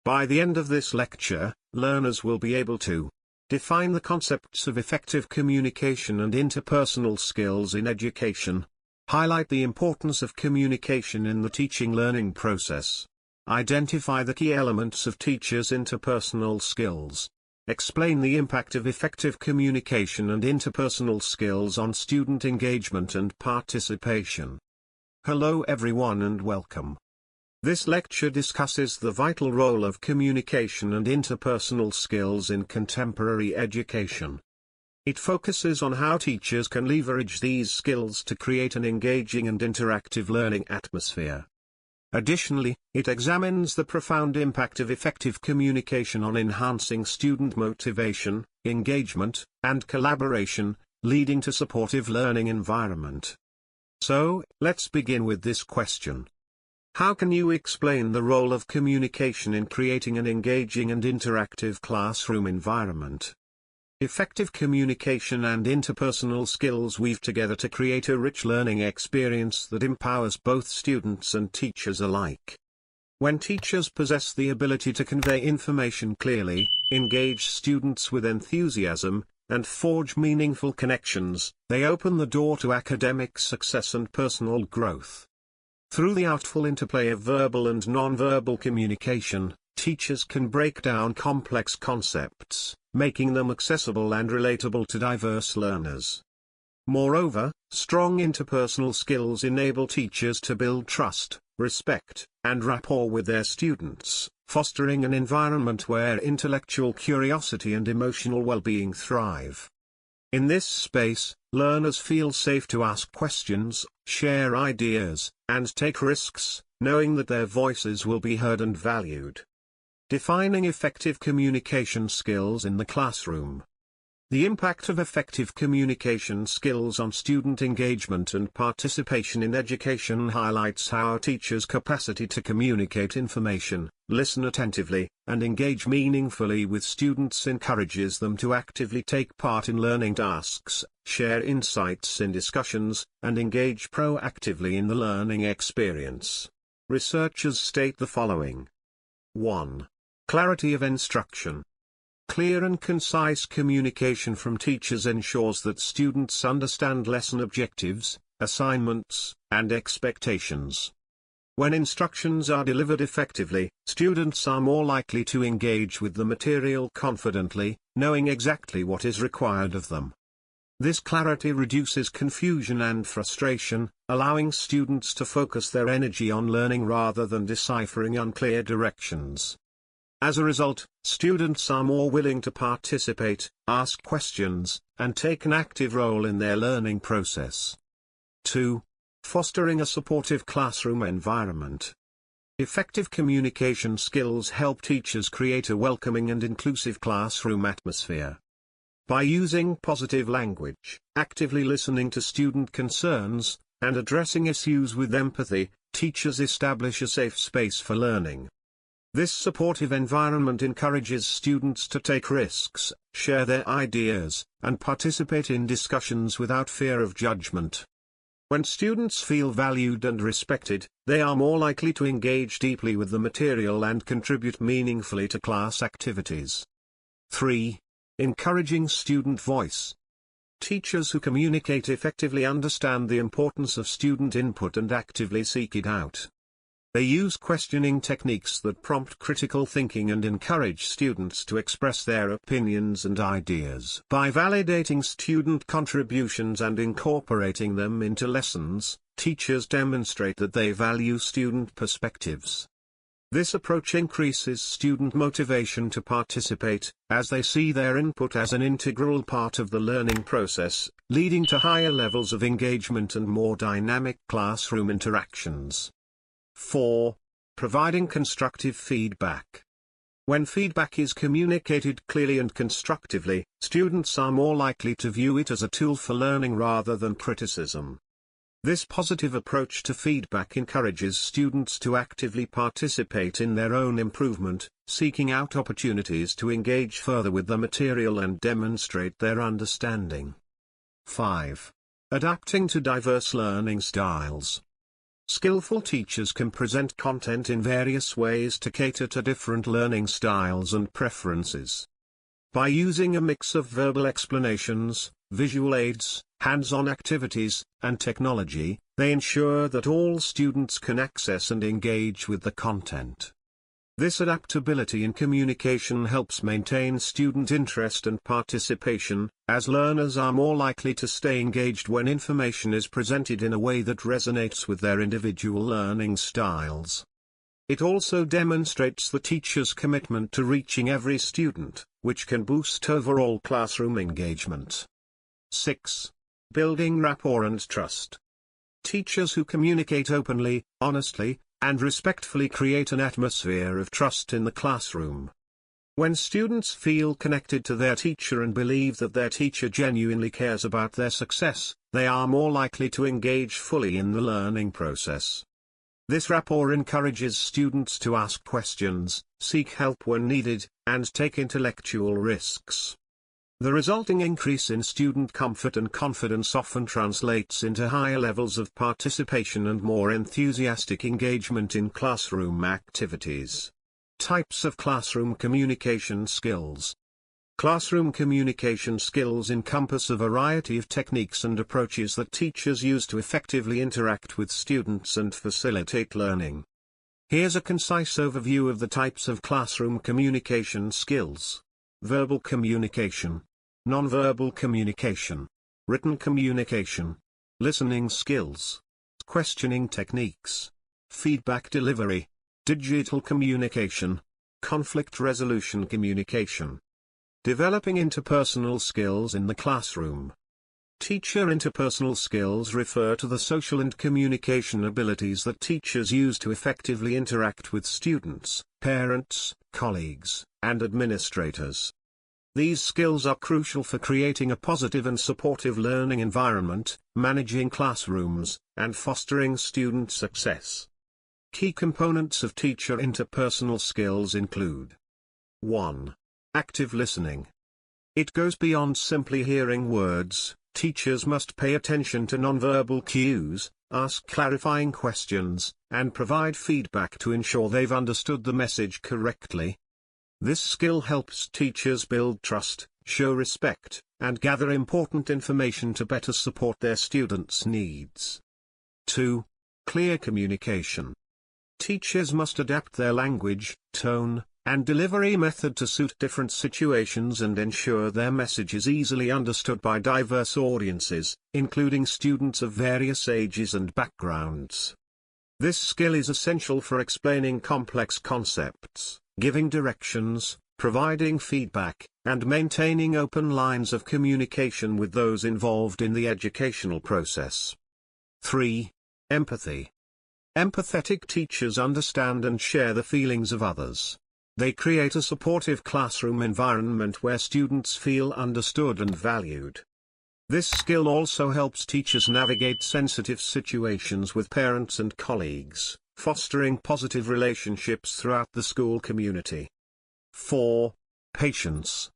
By the end of this lecture, learners will be able to define the concepts of effective communication and interpersonal skills in education, highlight the importance of communication in the teaching-learning process, identify the key elements of teachers' interpersonal skills, explain the impact of effective communication and interpersonal skills on student engagement and participation. Hello everyone and welcome. This lecture discusses the vital role of communication and interpersonal skills in contemporary education. It focuses on how teachers can leverage these skills to create an engaging and interactive learning atmosphere. Additionally, it examines the profound impact of effective communication on enhancing student motivation, engagement, and collaboration, leading to supportive learning environment. So, let's begin with this question. How can you explain the role of communication in creating an engaging and interactive classroom environment? Effective communication and interpersonal skills weave together to create a rich learning experience that empowers both students and teachers alike. When teachers possess the ability to convey information clearly, engage students with enthusiasm, and forge meaningful connections, they open the door to academic success and personal growth. Through the artful interplay of verbal and non-verbal communication, teachers can break down complex concepts, making them accessible and relatable to diverse learners. Moreover, strong interpersonal skills enable teachers to build trust, respect, and rapport with their students, fostering an environment where intellectual curiosity and emotional well-being thrive. In this space, learners feel safe to ask questions, share ideas, and take risks, knowing that their voices will be heard and valued. Defining effective communication skills in the classroom. The impact of effective communication skills on student engagement and participation in education highlights how a teacher's capacity to communicate information, listen attentively, and engage meaningfully with students encourages them to actively take part in learning tasks, share insights in discussions, and engage proactively in the learning experience. Researchers state the following. 1. Clarity of instruction. Clear and concise communication from teachers ensures that students understand lesson objectives, assignments, and expectations. When instructions are delivered effectively, students are more likely to engage with the material confidently, knowing exactly what is required of them. This clarity reduces confusion and frustration, allowing students to focus their energy on learning rather than deciphering unclear directions. As a result, students are more willing to participate, ask questions, and take an active role in their learning process. 2. Fostering a supportive classroom environment. Effective communication skills help teachers create a welcoming and inclusive classroom atmosphere. By using positive language, actively listening to student concerns, and addressing issues with empathy, teachers establish a safe space for learning. This supportive environment encourages students to take risks, share their ideas, and participate in discussions without fear of judgment. When students feel valued and respected, they are more likely to engage deeply with the material and contribute meaningfully to class activities. 3. Encouraging student voice. Teachers who communicate effectively understand the importance of student input and actively seek it out. They use questioning techniques that prompt critical thinking and encourage students to express their opinions and ideas. By validating student contributions and incorporating them into lessons, teachers demonstrate that they value student perspectives. This approach increases student motivation to participate, as they see their input as an integral part of the learning process, leading to higher levels of engagement and more dynamic classroom interactions. 4. Providing constructive feedback. When feedback is communicated clearly and constructively, students are more likely to view it as a tool for learning rather than criticism. This positive approach to feedback encourages students to actively participate in their own improvement, seeking out opportunities to engage further with the material and demonstrate their understanding. 5. Adapting to diverse learning styles. Skillful teachers can present content in various ways to cater to different learning styles and preferences. By using a mix of verbal explanations, visual aids, hands-on activities, and technology, they ensure that all students can access and engage with the content. This adaptability in communication helps maintain student interest and participation, as learners are more likely to stay engaged when information is presented in a way that resonates with their individual learning styles. It also demonstrates the teacher's commitment to reaching every student, which can boost overall classroom engagement. 6. Building rapport and trust. Teachers who communicate openly, honestly, and respectfully create an atmosphere of trust in the classroom. When students feel connected to their teacher and believe that their teacher genuinely cares about their success, they are more likely to engage fully in the learning process. This rapport encourages students to ask questions, seek help when needed, and take intellectual risks. The resulting increase in student comfort and confidence often translates into higher levels of participation and more enthusiastic engagement in classroom activities. Types of classroom communication skills. Classroom communication skills encompass a variety of techniques and approaches that teachers use to effectively interact with students and facilitate learning. Here's a concise overview of the types of classroom communication skills. Verbal communication, nonverbal communication, written communication, listening skills, questioning techniques, feedback delivery, digital communication, conflict resolution communication. Developing interpersonal skills in the classroom. Teacher interpersonal skills refer to the social and communication abilities that teachers use to effectively interact with students, parents, colleagues, and administrators. These skills are crucial for creating a positive and supportive learning environment, managing classrooms, and fostering student success. Key components of teacher interpersonal skills include 1. Active listening. It goes beyond simply hearing words. Teachers must pay attention to nonverbal cues, ask clarifying questions, and provide feedback to ensure they've understood the message correctly. This skill helps teachers build trust, show respect, and gather important information to better support their students' needs. 2. Clear communication. Teachers must adapt their language, tone, and delivery method to suit different situations and ensure their message is easily understood by diverse audiences, including students of various ages and backgrounds. This skill is essential for explaining complex concepts, giving directions, providing feedback, and maintaining open lines of communication with those involved in the educational process. 3. Empathy. Empathetic teachers understand and share the feelings of others. They create a supportive classroom environment where students feel understood and valued. This skill also helps teachers navigate sensitive situations with parents and colleagues, fostering positive relationships throughout the school community. 4. Patience.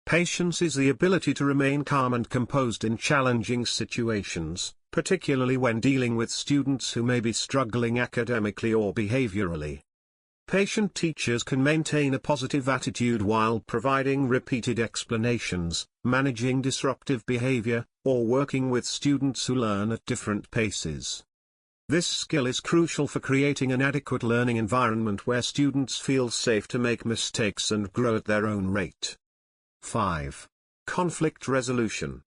Patience is the ability to remain calm and composed in challenging situations, particularly when dealing with students who may be struggling academically or behaviorally. Patient teachers can maintain a positive attitude while providing repeated explanations, managing disruptive behavior, or working with students who learn at different paces. This skill is crucial for creating an adequate learning environment where students feel safe to make mistakes and grow at their own rate. 5. Conflict resolution.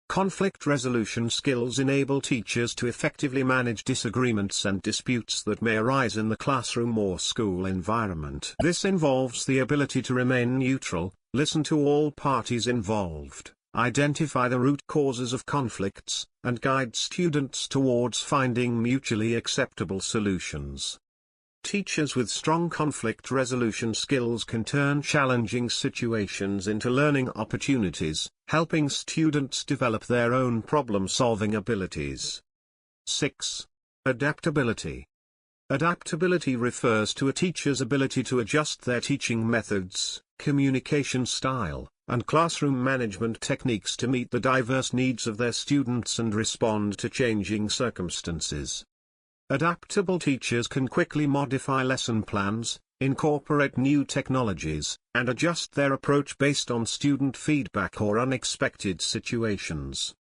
Conflict resolution skills enable teachers to effectively manage disagreements and disputes that may arise in the classroom or school environment. This involves the ability to remain neutral, listen to all parties involved, identify the root causes of conflicts, and guide students towards finding mutually acceptable solutions. Teachers with strong conflict resolution skills can turn challenging situations into learning opportunities, helping students develop their own problem-solving abilities. 6. Adaptability. Adaptability refers to a teacher's ability to adjust their teaching methods, communication style, and classroom management techniques to meet the diverse needs of their students and respond to changing circumstances. Adaptable teachers can quickly modify lesson plans, incorporate new technologies, and adjust their approach based on student feedback or unexpected situations.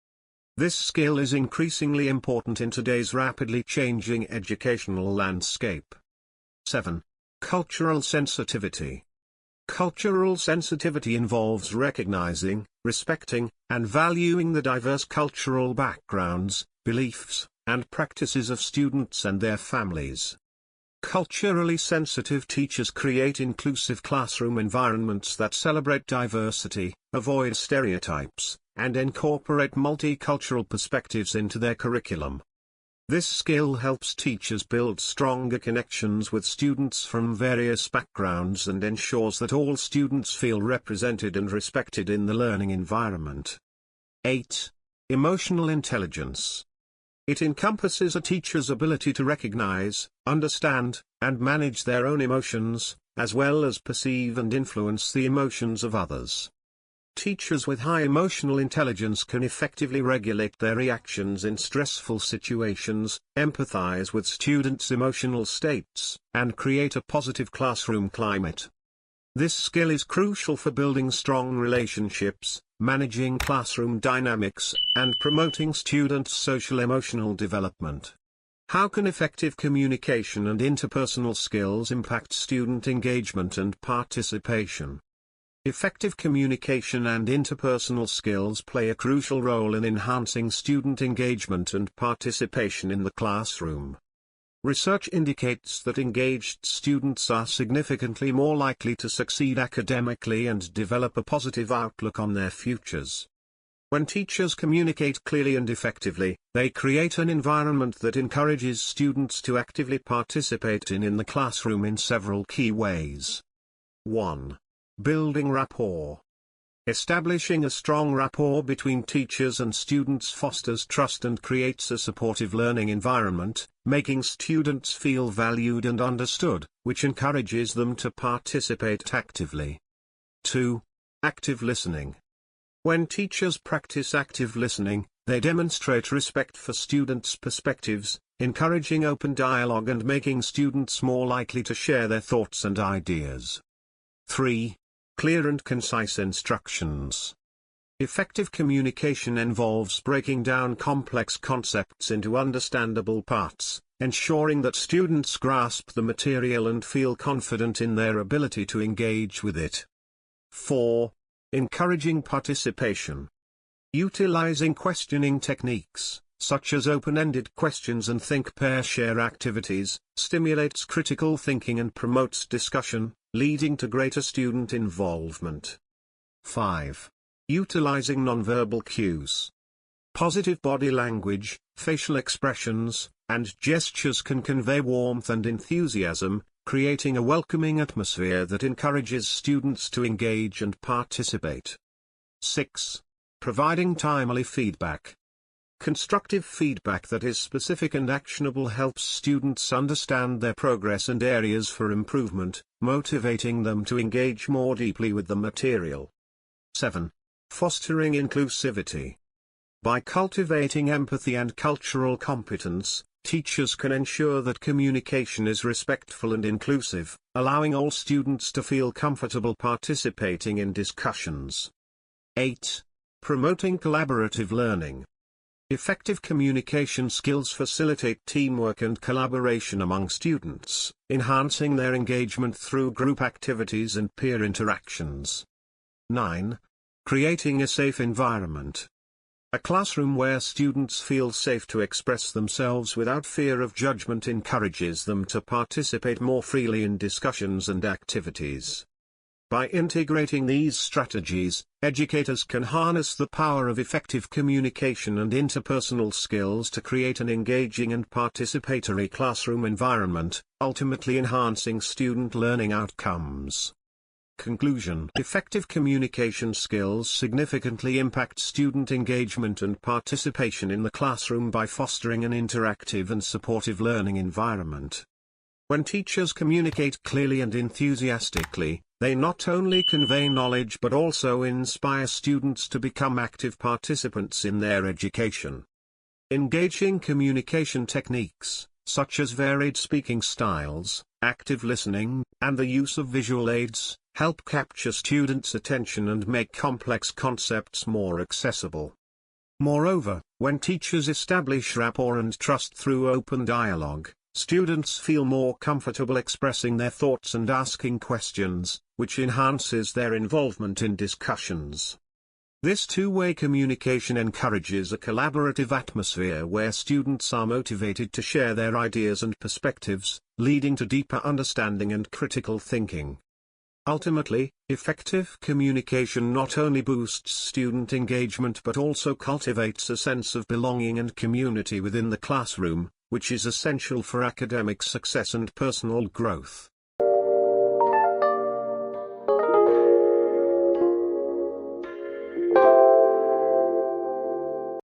This skill is increasingly important in today's rapidly changing educational landscape. 7. Cultural sensitivity. Cultural sensitivity involves recognizing, respecting, and valuing the diverse cultural backgrounds, beliefs, and practices of students and their families. Culturally sensitive teachers create inclusive classroom environments that celebrate diversity, avoid stereotypes, and incorporate multicultural perspectives into their curriculum. This skill helps teachers build stronger connections with students from various backgrounds and ensures that all students feel represented and respected in the learning environment. 8. Emotional intelligence. It encompasses a teacher's ability to recognize, understand, and manage their own emotions, as well as perceive and influence the emotions of others. Teachers with high emotional intelligence can effectively regulate their reactions in stressful situations, empathize with students' emotional states, and create a positive classroom climate. This skill is crucial for building strong relationships, managing classroom dynamics, and promoting students' social-emotional development. How can effective communication and interpersonal skills impact student engagement and participation? Effective communication and interpersonal skills play a crucial role in enhancing student engagement and participation in the classroom. Research indicates that engaged students are significantly more likely to succeed academically and develop a positive outlook on their futures. When teachers communicate clearly and effectively, they create an environment that encourages students to actively participate in the classroom in several key ways. 1. Building rapport. Establishing a strong rapport between teachers and students fosters trust and creates a supportive learning environment, making students feel valued and understood, which encourages them to participate actively. 2. Active listening. When teachers practice active listening, they demonstrate respect for students' perspectives, encouraging open dialogue and making students more likely to share their thoughts and ideas. 3. Clear and concise instructions. Effective communication involves breaking down complex concepts into understandable parts, ensuring that students grasp the material and feel confident in their ability to engage with it. 4. Encouraging participation. Utilizing questioning techniques, such as open-ended questions and think-pair-share activities, stimulates critical thinking and promotes discussion, leading to greater student involvement. 5. Utilizing nonverbal cues. Positive body language, facial expressions, and gestures can convey warmth and enthusiasm, creating a welcoming atmosphere that encourages students to engage and participate. 6. Providing timely feedback. Constructive feedback that is specific and actionable helps students understand their progress and areas for improvement, motivating them to engage more deeply with the material. 7. Fostering inclusivity. By cultivating empathy and cultural competence, teachers can ensure that communication is respectful and inclusive, allowing all students to feel comfortable participating in discussions. 8. Promoting collaborative learning. Effective communication skills facilitate teamwork and collaboration among students, enhancing their engagement through group activities and peer interactions. 9. Creating a safe environment. A classroom where students feel safe to express themselves without fear of judgment encourages them to participate more freely in discussions and activities. By integrating these strategies, educators can harness the power of effective communication and interpersonal skills to create an engaging and participatory classroom environment, ultimately enhancing student learning outcomes. Conclusion: effective communication skills significantly impact student engagement and participation in the classroom by fostering an interactive and supportive learning environment. When teachers communicate clearly and enthusiastically, they not only convey knowledge but also inspire students to become active participants in their education. Engaging communication techniques, such as varied speaking styles, active listening, and the use of visual aids, help capture students' attention and make complex concepts more accessible. Moreover, when teachers establish rapport and trust through open dialogue, students feel more comfortable expressing their thoughts and asking questions, which enhances their involvement in discussions. This two-way communication encourages a collaborative atmosphere where students are motivated to share their ideas and perspectives, leading to deeper understanding and critical thinking. Ultimately, effective communication not only boosts student engagement but also cultivates a sense of belonging and community within the classroom, which is essential for academic success and personal growth.